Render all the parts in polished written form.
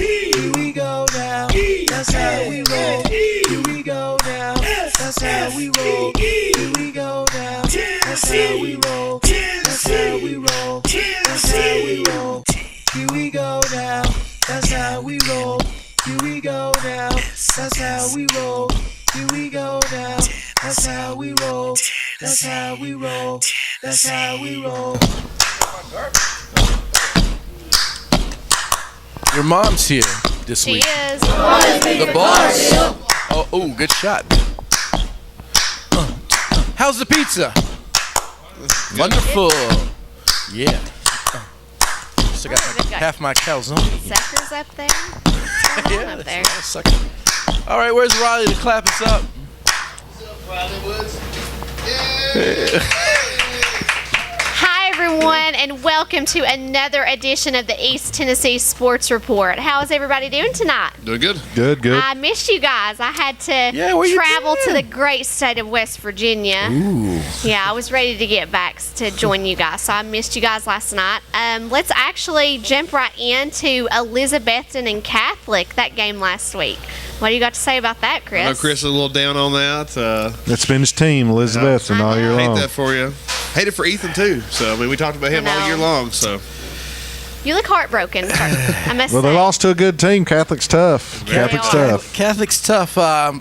Here we go now. That's how we roll. Here we go now. That's how we roll. Here we go now. That's how we roll. That's how we roll. That's how we roll. Here we go now. That's how we roll. Here we go now. That's how we roll. Here we go now. That's how we roll. That's how we roll. That's how we roll. Your mom's here this week. She is. The boss. Oh, good shot. How's the pizza? Wonderful. Yeah. Still got half my calzone. Suckers up there. What's going on up there? Sucker. All right, where's Riley to clap us up? What's up, Riley Woods? Hi, everyone, and welcome to another edition of the East Tennessee Sports Report. How is everybody doing tonight? Doing good. Good. I missed you guys. I had to travel to the great state of West Virginia. Ooh. Yeah, I was ready to get back to join you guys, so I missed you guys last night. Let's actually jump right into Elizabethton and Catholic, that game last week. What do you got to say about that, Chris? I know Chris is a little down on that. That's been his team, Elizabethton, all year I long. hate that for you. Hate it for Ethan, too. So, I mean, we talked about him all year long, so. You look heartbroken. I must Well, say. they lost to a good team. Catholic's tough. Catholic's tough. Catholic's tough. I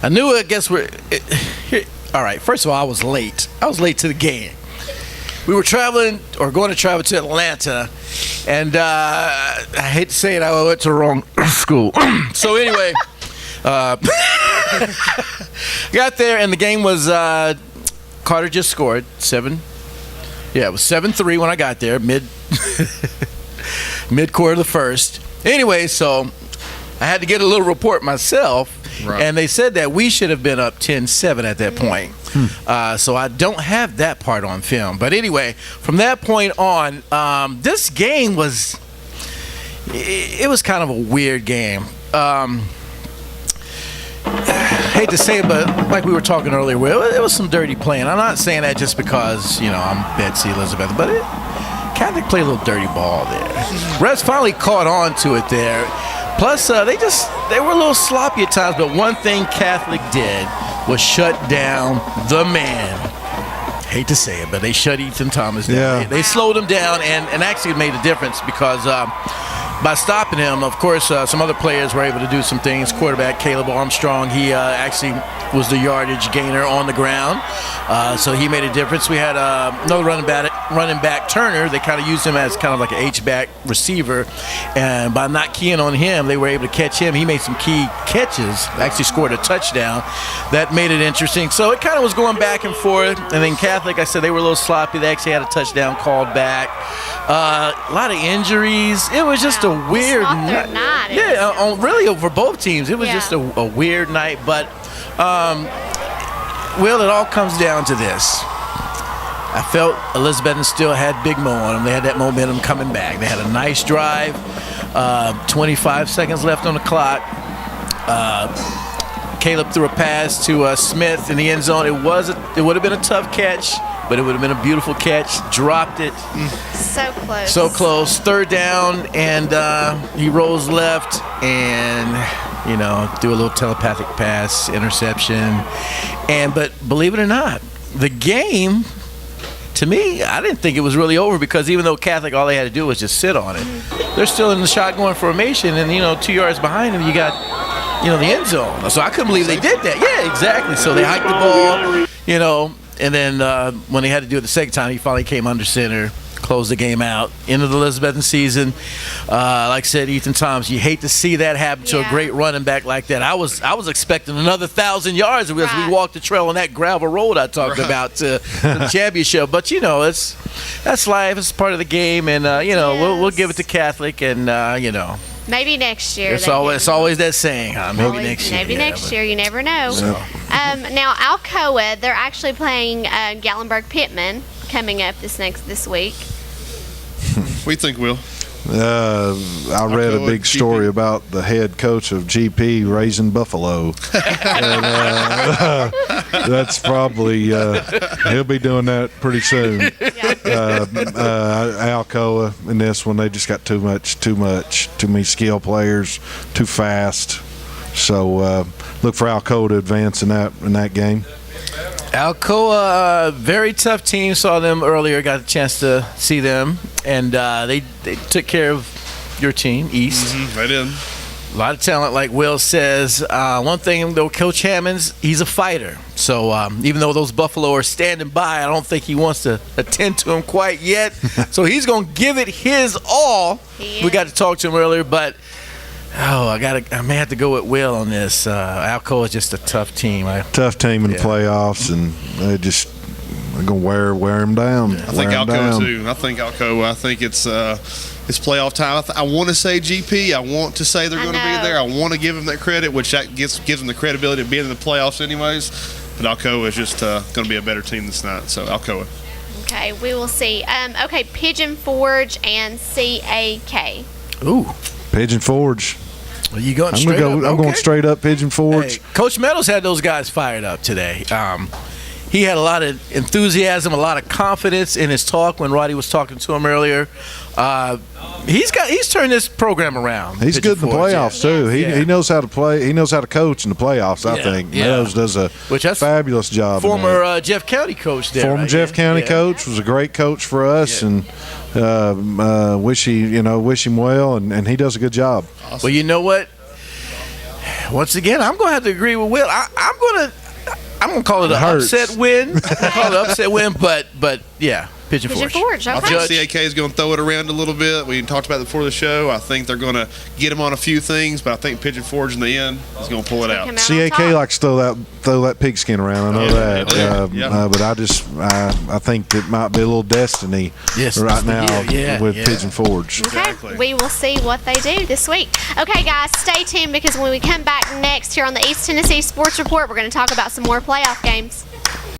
knew it. I guess all right, first of all, I was late. I was late to the game. We were traveling or going to travel to Atlanta, and I hate to say it, I went to the wrong school. So anyway, got there, and the game was Carter just scored 7. Yeah, it was 7-3 when I got there, mid-quarter of the first. Anyway, so I had to get a little report myself. Right. And they said that we should have been up 10-7 at that point. So I don't have that part on film. But anyway, from that point on, this game was kind of a weird game. Hate to say it, but like we were talking earlier, it was some dirty playing. I'm not saying that just because, I'm Betsy Elizabeth, but Catholic played a little dirty ball there. Refs finally caught on to it there. Plus, they were a little sloppy at times, but one thing Catholic did was shut down the man. Hate to say it, but they shut Ethan Thomas down. Yeah. They slowed him down, and actually made a difference because by stopping him, of course, some other players were able to do some things. Quarterback Caleb Armstrong, he actually was the yardage gainer on the ground, so he made a difference. We had another running back Turner. They kind of used him as kind of like an H-back receiver, and by not keying on him, they were able to catch him. He made some key catches, actually scored a touchdown. That made it interesting. So it kind of was going back and forth, and then Catholic, I said they were a little sloppy. They actually had a touchdown called back. A lot of injuries. It was just a weird night. Yeah, really over both teams. It was just a weird night, but well, it all comes down to this. I felt Elizabethton still had Big Mo on them. They had that momentum coming back. They had a nice drive. 25 seconds left on the clock. Caleb threw a pass to Smith in the end zone. It would have been a tough catch, but it would have been a beautiful catch. Dropped it. So close. So close. Third down, and he rolls left and, threw a little telepathic pass, interception. But believe it or not, the game, to me, I didn't think it was really over because even though Catholic, all they had to do was just sit on it. They're still in the shotgun formation, and, 2 yards behind them, you got, the end zone. So I couldn't believe they did that. Yeah, exactly. So they hiked the ball, and then when they had to do it the second time, he finally came under center, closed the game out. End of the Elizabethton season. Like I said, Ethan Thomas, you hate to see that happen to a great running back like that. I was expecting another 1,000 yards as we walked the trail on that gravel road I talked about to the championship. But, that's life. It's part of the game, and, we'll give it to Catholic, and, Maybe next year. It's always that saying, huh? Maybe next year. Maybe next year. You never know. So. Now, Alcoa, they're actually playing Gatlinburg-Pittman coming up this week. We think we'll. I read a big story about the head coach of GP raising buffalo. And, that's probably he'll be doing that pretty soon. Yeah. Alcoa in this one, they just got too many skill players, too fast. So look for Alcoa to advance in that game. Alcoa, very tough team. Saw them earlier. Got a chance to see them, and they took care of your team, East. Mm-hmm, they did. A lot of talent, like Will says. One thing, though, Coach Hammonds, he's a fighter. So even though those Buffalo are standing by, I don't think he wants to attend to him quite yet. So he's going to give it his all. Yeah. We got to talk to him earlier, but I may have to go with Will on this. Alcoa is just a tough team. Tough team in the playoffs, and they're going to wear them down. I think Alcoa too. I think it's playoff time. I want to say GP. I want to say they're going to be there. I want to give them that credit, which that gives them the credibility of being in the playoffs anyways. But Alcoa is just going to be a better team this night. So Alcoa. Okay, we will see. Okay, Pigeon Forge and CAK. Ooh, Pigeon Forge. Are you going straight up? I'm going straight up Pigeon Forge. Hey, Coach Meadows had those guys fired up today. He had a lot of enthusiasm, a lot of confidence in his talk when Roddy was talking to him earlier. He's turned this program around. He's good in the playoffs too. He knows how to play. He knows how to coach in the playoffs. I think Meadows does a fabulous job. Former Jeff County coach there. Former Jeff County coach, was a great coach for us, and wish him well, and he does a good job. Awesome. Well, you know what? Once again, I'm going to have to agree with Will. I'm going to call it an upset win. But yeah, Pigeon Forge. Okay. I think CAK is going to throw it around a little bit. We talked about it before the show. I think they're going to get him on a few things, but I think Pigeon Forge in the end is going to pull it out. CAK likes to throw that pigskin around. I know that. But I think it might be a little destiny right now with Pigeon Forge. Okay, exactly. We will see what they do this week. Okay, guys, stay tuned because when we come back next here on the East Tennessee Sports Report, we're going to talk about some more playoff games.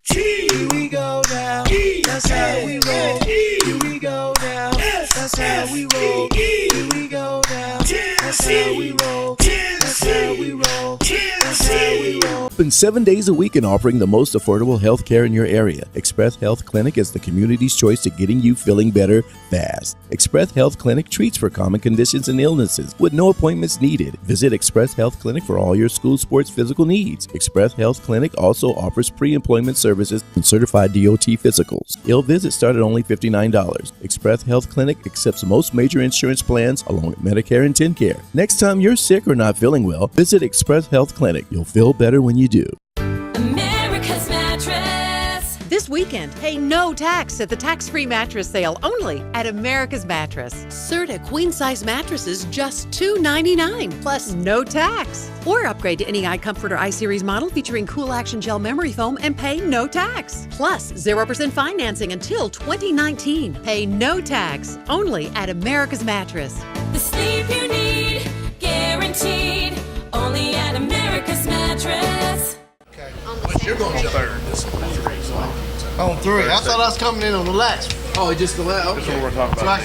Here we go now. That's how we roll. Here we go now. That's how we roll. Here we go now. That's how we roll. That's how we roll. That's how we roll. Open 7 days a week and offering the most affordable health care in your area. Express Health Clinic is the community's choice to getting you feeling better fast. Express Health Clinic treats for common conditions and illnesses with no appointments needed. Visit Express Health Clinic for all your school sports physical needs. Express Health Clinic also offers pre-employment services and certified DOT physicals. Ill visits start at only $59. Express Health Clinic accepts most major insurance plans along with Medicare and TennCare. Next time you're sick or not feeling well, visit Express Health Clinic. You'll feel better when you do. America's Mattress. This weekend, pay no tax at the tax-free mattress sale only at America's Mattress. Serta queen-size mattresses just $2.99 plus no tax. Or upgrade to any iComfort or iSeries model featuring cool action gel memory foam and pay no tax. Plus 0% financing until 2019. Pay no tax only at America's Mattress. The sleep you need, guaranteed, only at America's Mattress. You're going to third. On three. I thought I was coming in on the last. Oh, just the last. That's what we're talking about.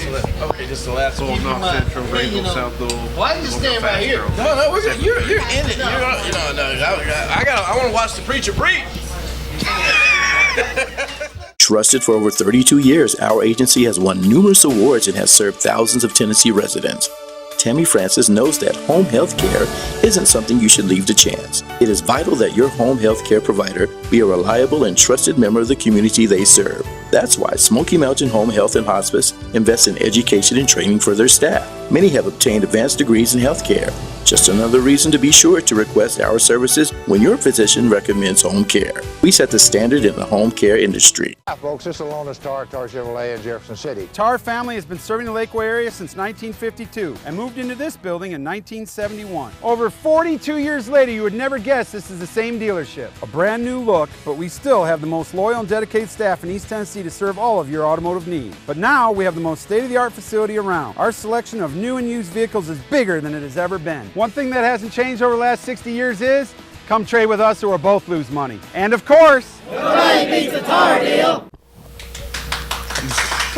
Okay, just the last one. Knox Central, Greenville, South Dole. Why you stand right here? No, we're good. You're in it. I want to watch the preacher preach. Trusted for over 32 years, our agency has won numerous awards and has served thousands of Tennessee residents. Tammy Francis knows that home health care isn't something you should leave to chance. It is vital that your home health care provider be a reliable and trusted member of the community they serve. That's why Smoky Mountain Home Health and Hospice invests in education and training for their staff. Many have obtained advanced degrees in health care. Just another reason to be sure to request our services when your physician recommends home care. We set the standard in the home care industry. Hi folks, this is Alonis Tar Chevrolet in Jefferson City. Tar family has been serving the Lakeway area since 1952 and moved into this building in 1971. Over 42 years later, you would never guess this is the same dealership. A brand new look, but we still have the most loyal and dedicated staff in East Tennessee to serve all of your automotive needs. But now we have the most state-of-the-art facility around. Our selection of new and used vehicles is bigger than it has ever been. One thing that hasn't changed over the last 60 years is come trade with us or we'll both lose money. And of course, nobody beats a Tar deal.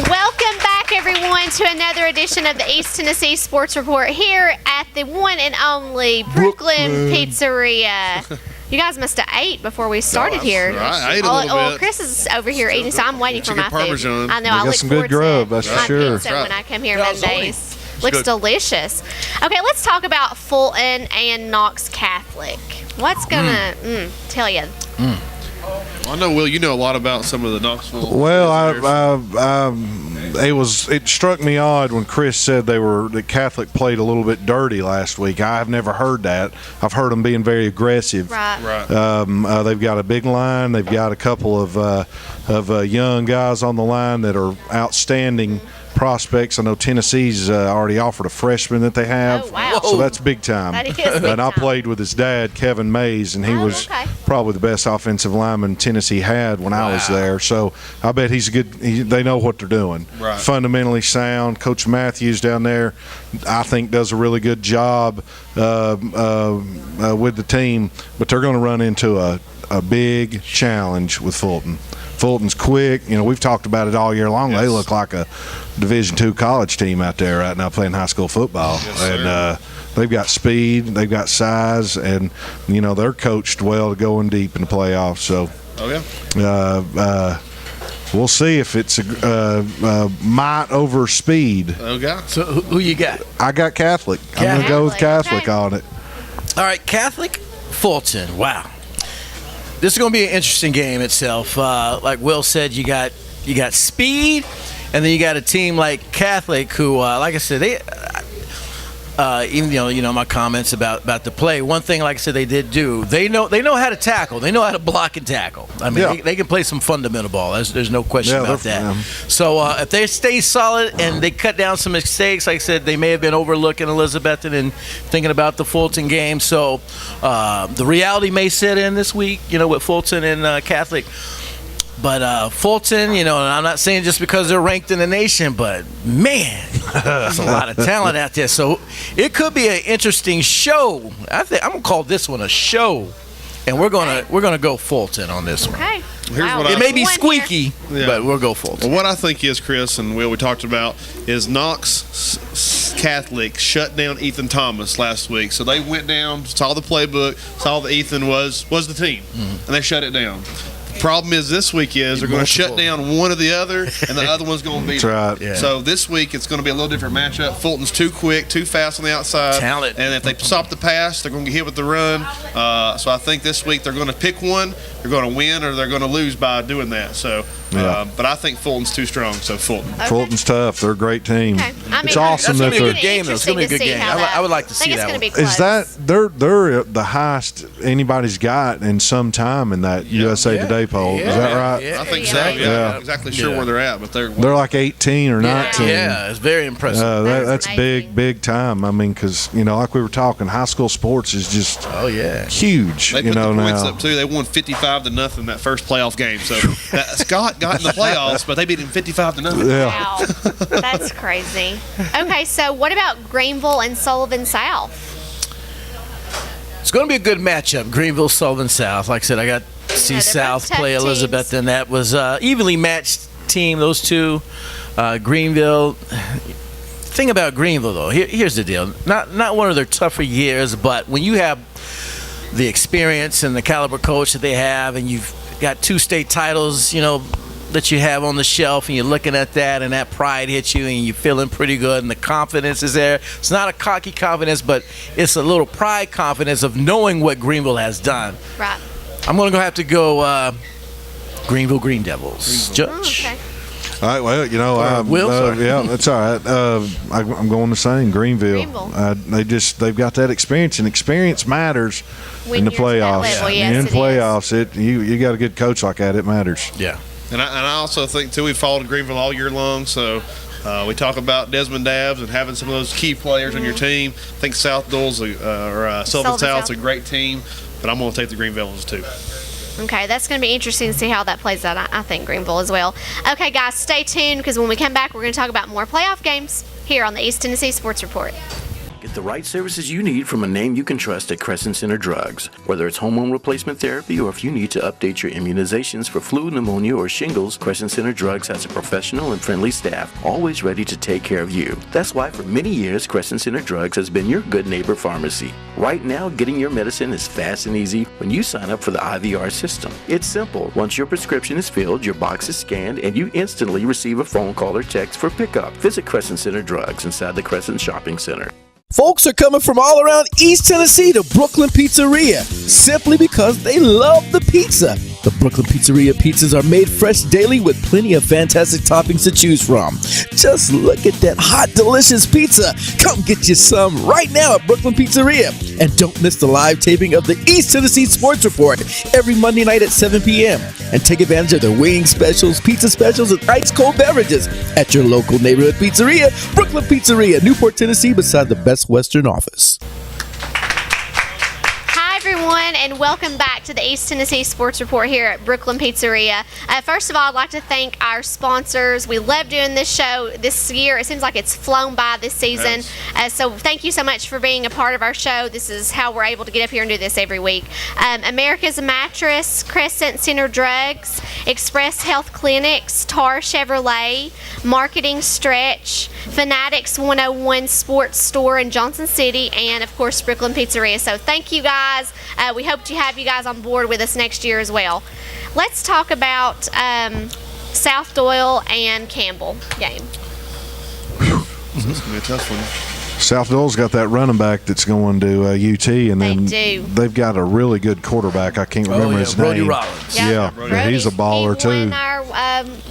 Welcome back, everyone, to another edition of the East Tennessee Sports Report here at the one and only Brooklyn Pizzeria. You guys must have ate before we started here. I ate a little Well, bit. Chris is over here eating, so I'm waiting for Chicken my food. Parmesan. I know. We I got look some forward good grub, to that's for my sure. pizza when I come here Yeah, it's Mondays. Looks good. delicious. Okay, let's talk about Fulton and Knox-Catholic. What's gonna tell you? I know, Will, you know a lot about some of the Knoxville. Well, it struck me odd when Chris said that Catholic played a little bit dirty last week. I've never heard that. I've heard them being very aggressive. Right. They've got a big line. They've got a couple of young guys on the line that are outstanding prospects. I know Tennessee's already offered a freshman that they have. Oh, wow. So that's big time. That is big And I time. played with his dad, Kevin Mays, and he was okay. probably the best offensive lineman Tennessee had when I was there. So I bet he's good. They know what they're doing. Right. Fundamentally sound. Coach Matthews down there, I think, does a really good job with the team. But they're going to run into a big challenge with Fulton. Fulton's quick. You know, we've talked about it all year long. Yes. They look like a Division II college team out there right now playing high school football. Yes, and they've got speed, they've got size, and, you know, they're coached well to go in deep in the playoffs. So we'll see if it's might over speed. Okay. So who you got? I got Catholic. I'm going to go with Catholic okay. on it. All right, Catholic, Fulton. Wow. This is going to be an interesting game itself. Like Will said, you got speed, and then you got a team like Catholic who, like I said, they even you know my comments about the play. One thing, like I said, they did do. They know how to tackle. They know how to block and tackle. I mean, they can play some fundamental ball. There's no question about that. So if they stay solid and they cut down some mistakes, like I said, they may have been overlooking Elizabethton and thinking about the Fulton game. So the reality may set in this week, you know, with Fulton and Catholic. But Fulton, you know, and I'm not saying just because they're ranked in the nation, but man, there's a lot of talent out there. So it could be an interesting show. I'm gonna call this one a show, and we're gonna go Fulton on this one. Okay. It may be squeaky, but we'll go Fulton. Well, what I think is, Chris and Will, we talked about, is Knox-Catholic shut down Ethan Thomas last week. So they went down, saw the playbook, saw that Ethan was the team, and they shut it down. Problem is this week is they're going to shut down one or the other, and the other one's going to beat them. That's right. Yeah. So this week it's going to be a little different matchup. Fulton's too quick, too fast on the outside. Talent. And if they stop the pass, they're going to get hit with the run. So I think this week they're going to pick one. They're going to win or they're going to lose by doing that. So, but I think Fulton's too strong. So Fulton. Okay. Fulton's tough. They're a great team. Okay. I mean, It's awesome That's that gonna be a they're. good game, though. It's gonna be a good game. I would like to see that one. Is that they're the highest anybody's got in some time in that USA Today poll? Is that right? Yeah, I think so. exactly. Yeah, I'm Yeah. not exactly sure where they're at, but they're They're like 18 or 19. Yeah, it's very impressive. That's amazing. big time. I mean, because, you know, like we were talking, high school sports is just huge. They you put know, the points now. up too. They won 55-0 that first playoff game. So Scott got in the playoffs, but they beat him 55-0. Yeah. Wow, that's crazy. Okay, so what about Greenville and Sullivan South? It's going to be a good matchup. Greenville, Sullivan South. Like I said, I got to see they're South both tough play teams. Elizabethton. That was evenly matched team. Those two. Greenville. Thing about Greenville though, here's the deal. Not one of their tougher years, but when you have the experience and the caliber coach that they have, and you've got 2 state titles, you know, that you have on the shelf, and you're looking at that, and that pride hits you, and you're feeling pretty good, and the confidence is there. It's not a cocky confidence, but it's a little pride confidence of knowing what Greenville has done. Right. I'm going to have to go Greenville Green Devils. Judge. Okay. All right, well, you know, Will, sorry. yeah, that's all right. I'm going the same. Greenville. They've got that experience, and experience matters When in the you're to that playoffs. level, yes, in it is. playoffs, you got a good coach like that, it matters. Yeah. And I also think too, we've followed Greenville all year long. So we talk about Desmond Dabbs and having some of those key players on your team. I think South Dulles or Sullivan South's a great team, but I'm going to take the Greenvilles too. Okay, that's going to be interesting to see how that plays out. I think Greenville as well. Okay, guys, stay tuned because when we come back, we're going to talk about more playoff games here on the East Tennessee Sports Report. Get the right services you need from a name you can trust at Crescent Center Drugs. Whether it's hormone replacement therapy or if you need to update your immunizations for flu, pneumonia, or shingles, Crescent Center Drugs has a professional and friendly staff always ready to take care of you. That's why for many years, Crescent Center Drugs has been your good neighbor pharmacy. Right now, getting your medicine is fast and easy when you sign up for the IVR system. It's simple. Once your prescription is filled, your box is scanned, and you instantly receive a phone call or text for pickup. Visit Crescent Center Drugs inside the Crescent Shopping Center. Folks are coming from all around East Tennessee to Brooklyn Pizzeria simply because they love the pizza. The Brooklyn Pizzeria pizzas are made fresh daily with plenty of fantastic toppings to choose from. Just look at that hot, delicious pizza. Come get you some right now at Brooklyn Pizzeria. And don't miss the live taping of the East Tennessee Sports Report every Monday night at 7 p.m. And take advantage of their wing specials, pizza specials, and ice-cold beverages at your local neighborhood pizzeria, Brooklyn Pizzeria, Newport, Tennessee, beside the Best Western office. Everyone, and welcome back to the East Tennessee Sports Report here at Brooklyn Pizzeria. First of all, I'd like to thank our sponsors. We love doing this show this year. It seems like it's flown by this season. Yes. So thank you so much for being a part of our show. This is how we're able to get up here and do this every week. America's Mattress, Crescent Center Drugs, Express Health Clinics, Tar Chevrolet, Marketing Stretch, Fanatics 101 Sports Store in Johnson City, and of course Brooklyn Pizzeria. So thank you guys. We hope to have you guys on board with us next year as well. Let's talk about South Doyle and Campbell game. This is going to be a tough one. South Doyle's got that running back that's going to UT, and then they've got a really good quarterback. I can't remember his Brody name. Rollins. Yeah, he's a baller too.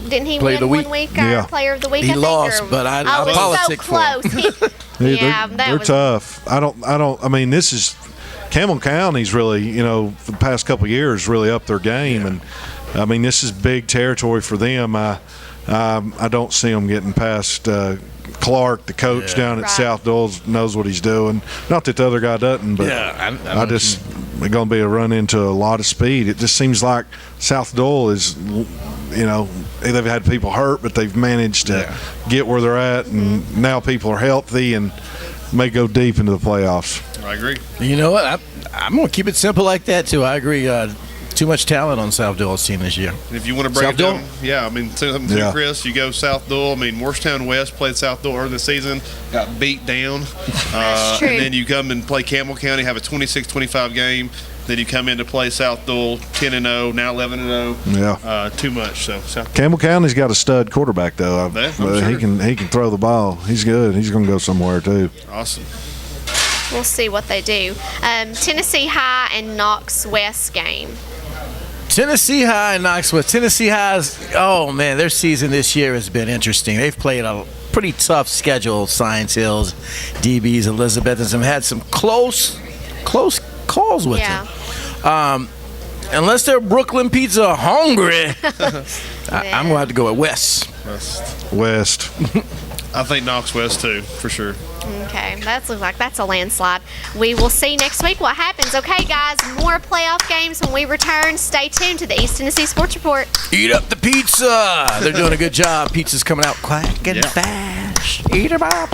Didn't he win 1 week? Our Player of the Week. He I think, lost, but I politic so close. They're tough. I mean, this is. Campbell County's really, for the past couple of years, really upped their game, and I mean, this is big territory for them. I don't see them getting past Clark, the coach down at South Doyle, knows what he's doing. Not that the other guy doesn't, but I just they're going to be a run into a lot of speed. It just seems like South Doyle is, they've had people hurt, but they've managed to get where they're at, and now people are healthy and may go deep into the playoffs. I agree. You know what? I'm going to keep it simple like that, too. I agree. Too much talent on South Doyle's team this year. And if you want to break it down, Chris, you go South Doyle. I mean, Morristown West played South Doyle early in the season, got beat down. That's true. And then you come and play Campbell County, have a 26-25 game. Then you come in to play South Doyle, 10-0, now 11-0. Yeah. Too much. So Campbell County's got a stud quarterback, though. Sure. He can throw the ball. He's good. He's going to go somewhere, too. Awesome. We'll see what they do. Tennessee High and Knox West game. Tennessee High and Knox West. Tennessee High's, their season this year has been interesting. They've played a pretty tough schedule. Science Hills, DBs, Elizabethton have had some close calls with them. Unless they're Brooklyn Pizza hungry, I'm going to have to go with West. I think Knox West, too, for sure. Okay, that looks like that's a landslide. We will see next week what happens. Okay, guys, more playoff games when we return. Stay tuned to the East Tennessee Sports Report. Eat up the pizza. They're doing a good job. Pizza's coming out quick and fast. Eat them up.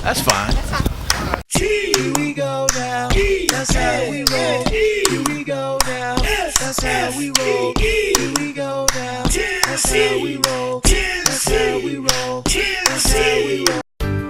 That's fine. Here we go now. That's how we roll. Here we go now. That's how we roll. Here we go now. That's how we roll. That's how we roll. That's how we roll.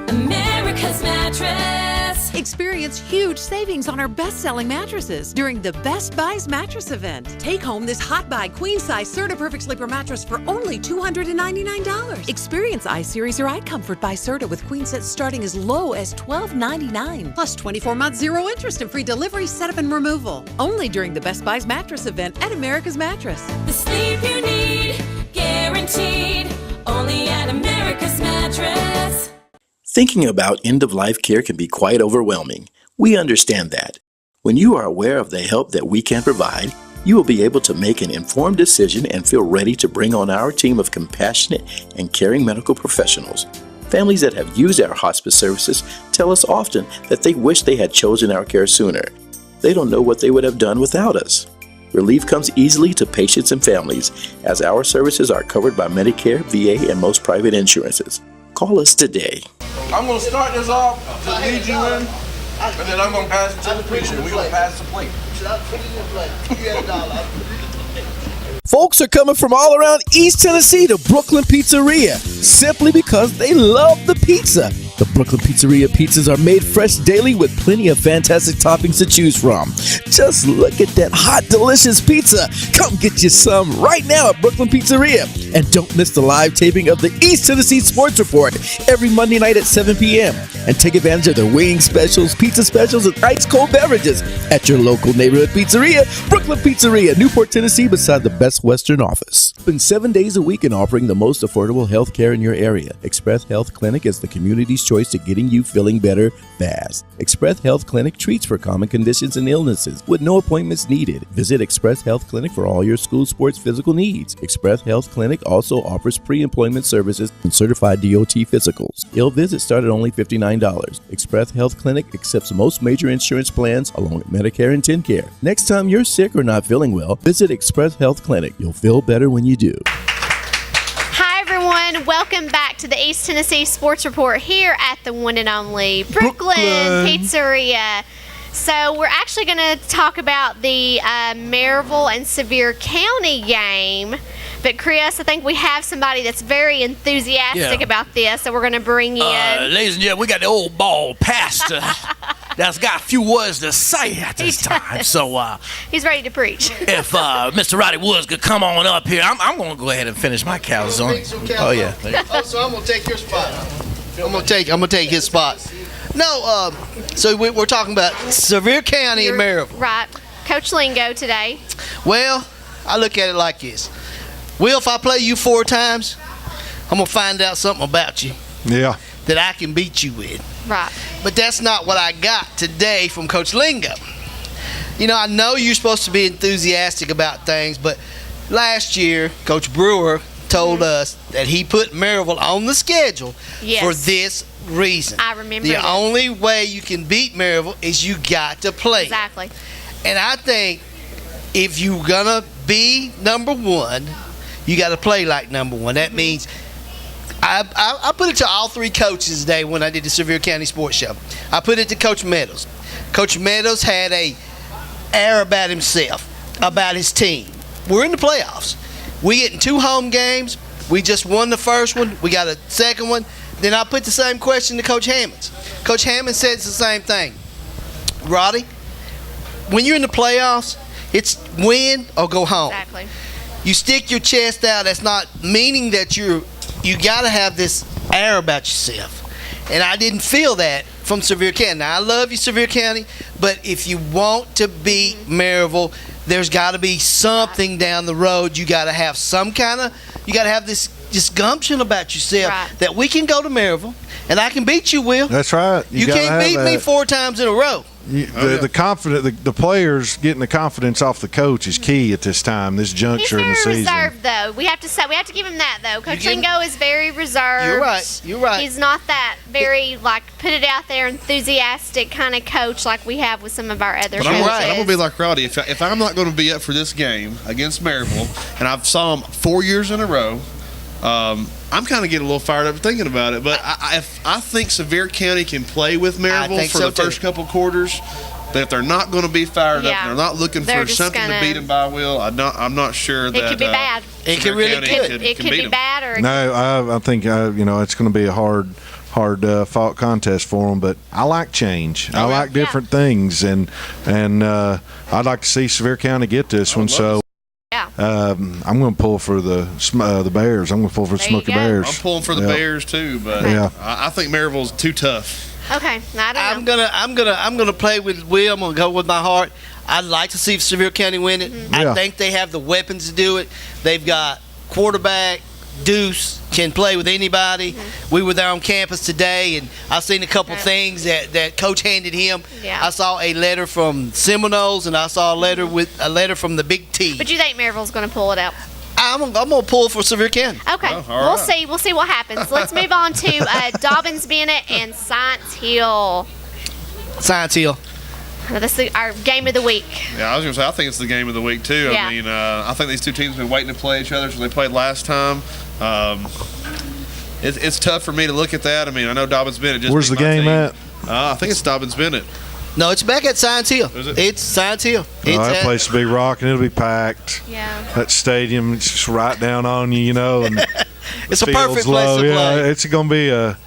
America's Mattress. Experience huge savings on our best-selling mattresses during the Best Buys Mattress event. Take home this Hot Buy queen-size Serta Perfect Sleeper mattress for only $299. Experience iSeries or iComfort by Serta with queen sets starting as low as $12.99. Plus 24 months zero interest and free delivery, setup, and removal. Only during the Best Buys Mattress event at America's Mattress. The sleep you need, guaranteed. Only at America's Mattress. Thinking about end-of-life care can be quite overwhelming. We understand that. When you are aware of the help that we can provide, you will be able to make an informed decision and feel ready to bring on our team of compassionate and caring medical professionals. Families that have used our hospice services tell us often that they wish they had chosen our care sooner. They don't know what they would have done without us. Relief comes easily to patients and families, as our services are covered by Medicare, VA, and most private insurances. Call us today. I'm going to start this off to lead you in, and then I'm going to pass it to the preacher. We're going to pass the plate. Folks are coming from all around East Tennessee to Brooklyn Pizzeria simply because they love the pizza. The Brooklyn Pizzeria pizzas are made fresh daily with plenty of fantastic toppings to choose from. Just look at that hot, delicious pizza. Come get you some right now at Brooklyn Pizzeria. And don't miss the live taping of the East Tennessee Sports Report every Monday night at 7 p.m. And take advantage of their wing specials, pizza specials, and ice-cold beverages at your local neighborhood pizzeria, Brooklyn Pizzeria, Newport, Tennessee, beside the Best Western office. Open 7 days a week and offering the most affordable health care in your area. Express Health Clinic is the community's choice to getting you feeling better fast. Express Health Clinic treats for common conditions and illnesses with no appointments needed. Visit Express Health Clinic for all your school sports physical needs. Express Health Clinic also offers pre-employment services and certified DOT physicals. Ill visits start at only $59. Express Health Clinic accepts most major insurance plans along with Medicare and TennCare. Next time you're sick or not feeling well, visit Express Health Clinic. You'll feel better when you do. Hi, everyone. Welcome back to the East Tennessee Sports Report here at the one and only Brooklyn Pizzeria. So we're actually going to talk about the Maryville and Sevier County game. But, Chris, I think we have somebody that's very enthusiastic about this, so we're going to bring you in. Ladies and gentlemen, we got the old ball pastor that's got a few words to say at this time. So he's ready to preach. If Mr. Roddy Woods could come on up here, I'm going to go ahead and finish my calzone. Oh, yeah. So I'm going to take your spot. I'm going to take his spot. No, so we're talking about Sevier County and Maryville. Right. Coach Lingo today. Well, I look at it like this. Will, if I play you 4 times, I'm going to find out something about you. Yeah. That I can beat you with. Right. But that's not what I got today from Coach Lingo. You know, I know you're supposed to be enthusiastic about things, but last year, Coach Brewer told us that he put Maryville on the schedule for this reason. I remember the only way you can beat Maryville is you got to play. Exactly. And I think if you're going to be number one, you got to play like number one. That means I put it to all 3 coaches today when I did the Sevier County Sports Show. I put it to Coach Meadows. Coach Meadows had a air about himself, about his team. We're in the playoffs. We getting 2 home games. We just won the first one. We got a second one. Then I put the same question to Coach Hammonds. Coach Hammond says the same thing. Roddy, when you're in the playoffs, it's win or go home. Exactly. You stick your chest out. That's not meaning that you got to have this air about yourself. And I didn't feel that from Sevier County. Now, I love you, Sevier County, but if you want to beat Maryville, there's got to be something down the road. You got to have you got to have this gumption about yourself that we can go to Maryville and I can beat you, Will. That's right. You can't beat me 4 times in a row. The players getting the confidence off the coach is key at this time, this juncture in the season. He's very reserved, though. We have to give him that, though. Coach Lingo is very reserved. You're right. He's not that very put it out there, enthusiastic kind of coach like we have with some of our other coaches. I'm going to be like Roddy. If I'm not going to be up for this game against Maryville, and I've saw them 4 years in a row, I'm kind of getting a little fired up thinking about it. But I think Sevier County can play with Maryville for the first couple quarters. But if they're not going to be fired up, and they're not looking for something to beat them by, Will, I'm not sure that it could be bad. It could really It could be bad, or I think it's going to be a hard fought contest for them. But I like change. I like different things, and I'd like to see Sevier County get this one. So. I'm going to pull for the Bears. I'm going to pull for the Smoky Bears. I'm pulling for the Bears too, but I think Maryville's too tough. Okay, I don't know. I'm gonna play with Will. I'm gonna go with my heart. I'd like to see Sevier County win it. I think they have the weapons to do it. They've got quarterback Deuce can play with anybody. We were there on campus today, and I've seen a couple things that Coach handed him. I saw a letter from Seminoles, and I saw a letter from the Big T. But you think Maryville's going to pull it out? I'm gonna pull for Sevier County. Okay, we'll see. We'll see what happens. Let's move on to Dobyns-Bennett and Science Hill. Science Hill. This is our game of the week. Yeah, I was going to say, I think it's the game of the week, too. Yeah. I mean, I think these two teams have been waiting to play each other since they played last time. it's tough for me to look at that. I mean, I know Dobyns-Bennett just. Where's the game at? I think it's Dobyns-Bennett. No, it's back at Science Hill. Is it? It's Science Hill. That place will be rocking. It'll be packed. Yeah. That stadium is just right down on you, And it's a perfect place to play. It's going to be a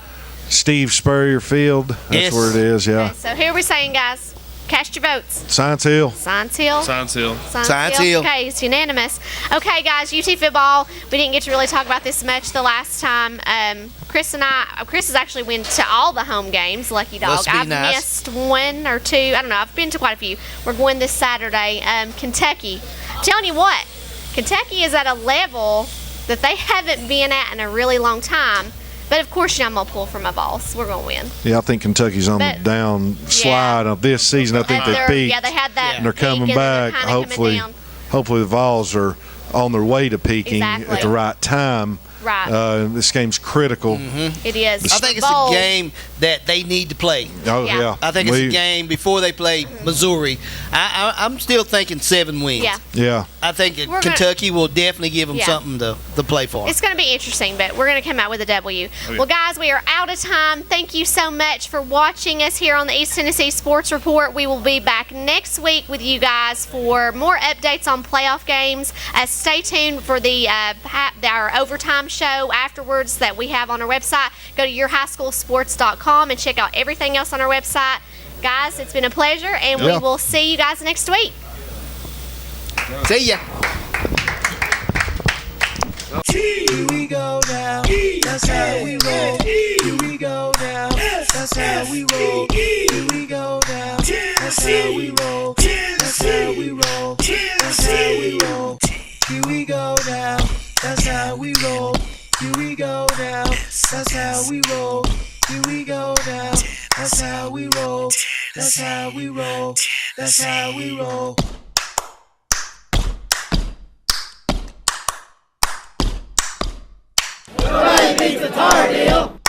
Steve Spurrier Field. That's where it is, yeah. Okay, so here we're saying, guys, cast your votes. Science Hill. Science Hill. Science Hill. Science Hill. Okay, it's unanimous. Okay, guys, UT football. We didn't get to really talk about this much the last time. Chris has actually went to all the home games. Lucky dog. Must be I've nice. missed one or two. I don't know. I've been to quite a few. We're going this Saturday. Kentucky. Telling you what, Kentucky is at a level that they haven't been at in a really long time. But of course, I'm gonna pull for my Vols. We're gonna win. Yeah, I think Kentucky's on the down slide of this season. I think they peaked. Yeah, they had that. And they're coming peak back. And they're kinda coming Hopefully the Vols are on their way to peaking Exactly. at the right time. Right. This game's critical. It is. I think it's a game that they need to play. Oh, yeah. I think it's a game before they play Missouri. I'm still thinking 7 wins. Yeah. Yeah. I think Kentucky will definitely give them something to play for. It's going to be interesting, but we're going to come out with a W. Okay. Well, guys, we are out of time. Thank you so much for watching us here on the East Tennessee Sports Report. We will be back next week with you guys for more updates on playoff games. Stay tuned for our overtime show afterwards that we have on our website. Go to yourhighschoolsports.com and check out everything else on our website. Guys, it's been a pleasure, and we will see you guys next week. See ya. Here we go now. That's how we roll. Here we go now. That's how we roll. Here we go now. That's how we roll. That's how we roll. That's how we roll. Here we go now. That's how we roll. Here we go now. That's how we roll. Here we go now. That's how we roll. That's how we roll. That's how we roll. Nobody beats the Tar Heel.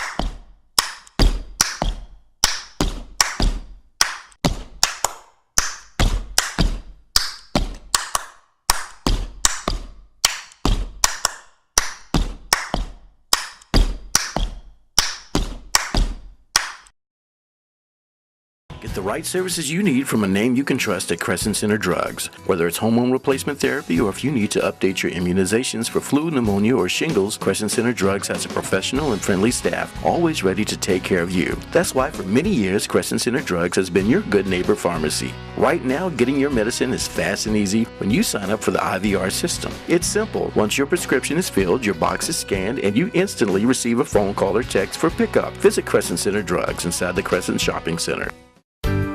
Get the right services you need from a name you can trust at Crescent Center Drugs. Whether it's hormone replacement therapy or if you need to update your immunizations for flu, pneumonia, or shingles, Crescent Center Drugs has a professional and friendly staff always ready to take care of you. That's why for many years, Crescent Center Drugs has been your good neighbor pharmacy. Right now, getting your medicine is fast and easy when you sign up for the IVR system. It's simple. Once your prescription is filled, your box is scanned, and you instantly receive a phone call or text for pickup. Visit Crescent Center Drugs inside the Crescent Shopping Center.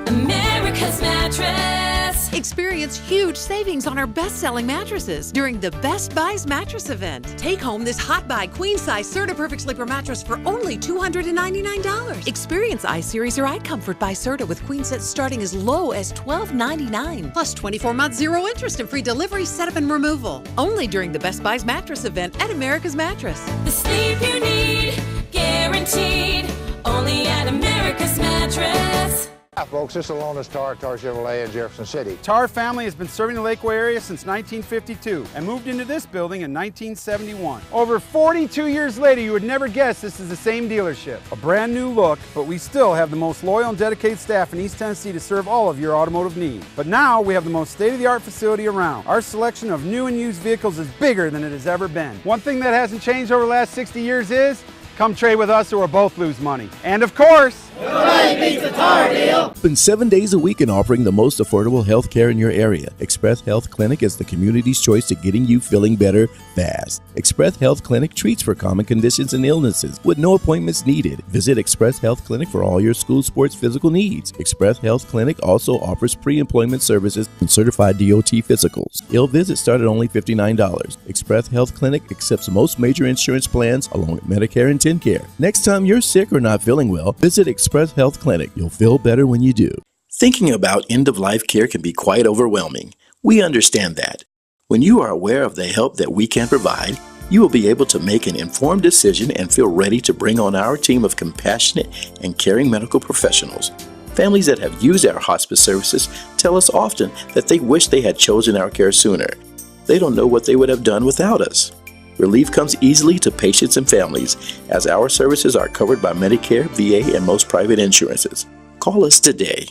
America's Mattress. Experience huge savings on our best-selling mattresses during the Best Buys Mattress event. Take home this Hot Buy Queen Size Serta Perfect Sleeper mattress for only $299. Experience iSeries or iComfort by Serta with queen sets starting as low as $12.99. Plus 24-month zero interest and free delivery, setup, and removal. Only during the Best Buys Mattress event at America's Mattress. The sleep you need, guaranteed. Only at America's Mattress. Hi, folks. This is Alonis Tar Chevrolet in Jefferson City. Tar family has been serving the Lakeway area since 1952 and moved into this building in 1971. Over 42 years later, you would never guess this is the same dealership. A brand new look, but we still have the most loyal and dedicated staff in East Tennessee to serve all of your automotive needs. But now we have the most state-of-the-art facility around. Our selection of new and used vehicles is bigger than it has ever been. One thing that hasn't changed over the last 60 years is come trade with us or we'll both lose money. And of course, nobody beats the Tar Heel. Open 7 days a week and offering the most affordable health care in your area. Express Health Clinic is the community's choice to getting you feeling better fast. Express Health Clinic treats for common conditions and illnesses with no appointments needed. Visit Express Health Clinic for all your school sports physical needs. Express Health Clinic also offers pre-employment services and certified DOT physicals. Ill visits start at only $59. Express Health Clinic accepts most major insurance plans along with Medicare and TennCare. Next time you're sick or not feeling well, visit Express Health Clinic. You'll feel better when you do. Thinking about end-of-life care can be quite overwhelming. We understand that. When you are aware of the help that we can provide, you will be able to make an informed decision and feel ready to bring on our team of compassionate and caring medical professionals. Families that have used our hospice services tell us often that they wish they had chosen our care sooner. They don't know what they would have done without us. Relief comes easily to patients and families, as our services are covered by Medicare, VA, and most private insurances. Call us today.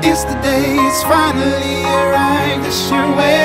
It's the day, it's finally arrived. It's your way.